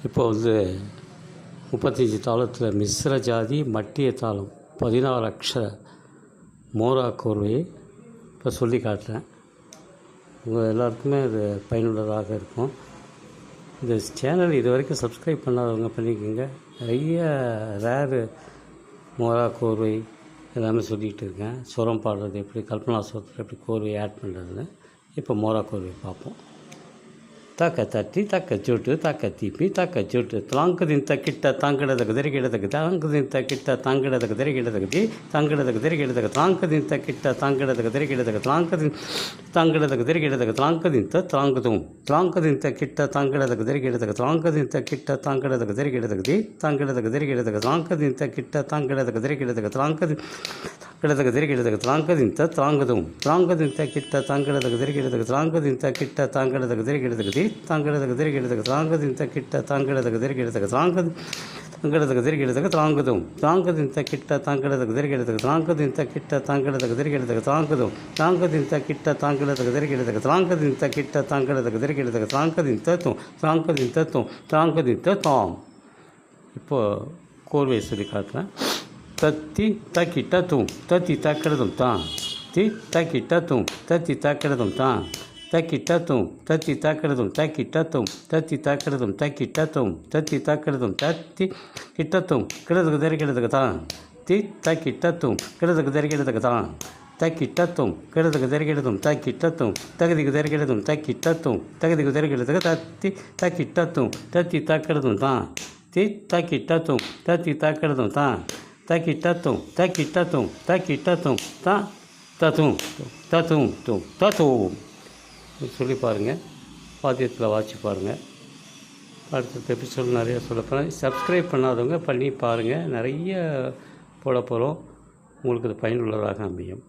இப்போ வந்து 35 தாளத்தில் மிஸ்ர ஜாதி மட்டிய தாளம் 16 அக்ஷர மோரா கோர்வையை இப்போ சொல்லி காட்டுறேன். உங்கள் எல்லாருக்குமே அது பயனுள்ளதாக இருக்கும். இந்த சேனல் இது வரைக்கும் சப்ஸ்கிரைப் பண்ணாதவங்க பண்ணிக்கோங்க. நிறைய ரேரு மோரா கோர்வை எல்லாமே சொல்லிகிட்டு இருக்கேன். சுரம் பாடுறது எப்படி, கல்பனா சுரத்தில் எப்படி கோர்வை ஆட் பண்ணுறதுன்னு. இப்போ மோரா கோர்வை பார்ப்போம். தக்க தட்டி தக்க சோட்டு தக்க தீப்பி தக்க சோட்டு தாங்குதின் கிட்ட தாங்கிடதுக்கு தெரிகிடதுக்கு தாங்குதின் கிட்ட தாங்கிடதுக்கு தெரிகிடதுக்கு தீ தாங்கிடதுக்கு தெரிகிடதுக்கு தாங்குதின் கிட்ட தாங்கிடதுக்கு தெரிகிடதுக்கு தாங்குதின் தாங்கிடதுக்கு தெரிகிடதுக்கு தாங்குதின் தாங்குதும் தாங்குதின் கிட்ட தாங்கிடதுக்கு தெரிகிடதுக்கு தாங்குதின் கிட்ட தாங்கிடதுக்கு தெரிகிடதுக்கு தீ தாங்கிடதுக்கு தெரிகிடதுக்கு தாங்குதின் கிட்ட தாங்கிடதுக்கு தெரிகிடதுக்கு தாங்குதின் கிடதுக்கு தெரிகிடதுக்கு தாங்குதின் தாங்குதும் தாங்குதின் கிட்ட தாங்கிடதுக்கு தெரிகிடதுக்கு தாங்குதின் கிட்ட தாங்கிடதுக்கு தெரிகிடதுக்கு தீ தாங்கிடதுக்கு தெரிகிடதுக்கு தாங்குதின் கிட்ட தாங்கிடதுக்கு தெரிகிடதுக்கு தாங்கிடதுக்கு தெரிகிடதுக்கு தாங்குதும் தாங்குதின் கிட்ட தாங்கிடதுக்கு தெரிகிடதுக்கு தாங்குதின் கிட்ட தாங்கிடதுக்கு தெரிகிடதுக்கு தாங்குதும் தாங்குதின் கிட்ட தாங்கிடதுக்கு தெரிகிடதுக்கு தாங்குதின் கிட்ட தாங்கிடதுக்கு தெரிகிடதுக்கு தாங்குதின் தத்தும் தாங்குதின் தத்தும் தாங்குதின் தாம். இப்போது கோர்வையை சொல்லி காட்டுறேன். தத்தி தக்கி தத்தும் தத்தி தக்கிறதும் தான் தி தக்கி தத்தும் தத்தி தக்கிறதும் தான் தக்கி தத்தும் தத்தி தக்கிறதும் தக்கி தத்தும் தத்தி தக்கிறதும் தக்கி தத்தும் தத்தி தக்கிறதும் தத்தி கிட்டத்தும் கிடதுக்கு தெரிகிறதுக்கு தான் தி தக்கி தத்தும் கிடதுக்கு தெரிகிறதுக்கு தான் தக்கி தத்தும் கிடதுக்கு தெரிகிறதும் தக்கி தத்தும் தகுதிக்கு தெரிகிறதும் தக்கி தத்தும் தகுதிக்கு தெரிகிறதுக்கு தத்தி தக்கி தத்தும் தத்தி தக்கிறதும் தான் தி தக்கி தத்தும் தத்தி தக்கிறதும் தான் தக்கி தத்தும் தக்கி தத்தும் தக்கி தத்தும் தான் தத்தும் தத்தும் தும் தத்துவம் சொல்லி பாருங்கள். வாத்தியத்தில் வாட்சி பாருங்கள். அடுத்த எபிசோட் நிறைய சொல்ல போகிறேன். சப்ஸ்கிரைப் பண்ணாதவங்க பண்ணி பாருங்கள். நிறைய போட போகிறோம். உங்களுக்கு அது பயனுள்ளதாக அமையும்.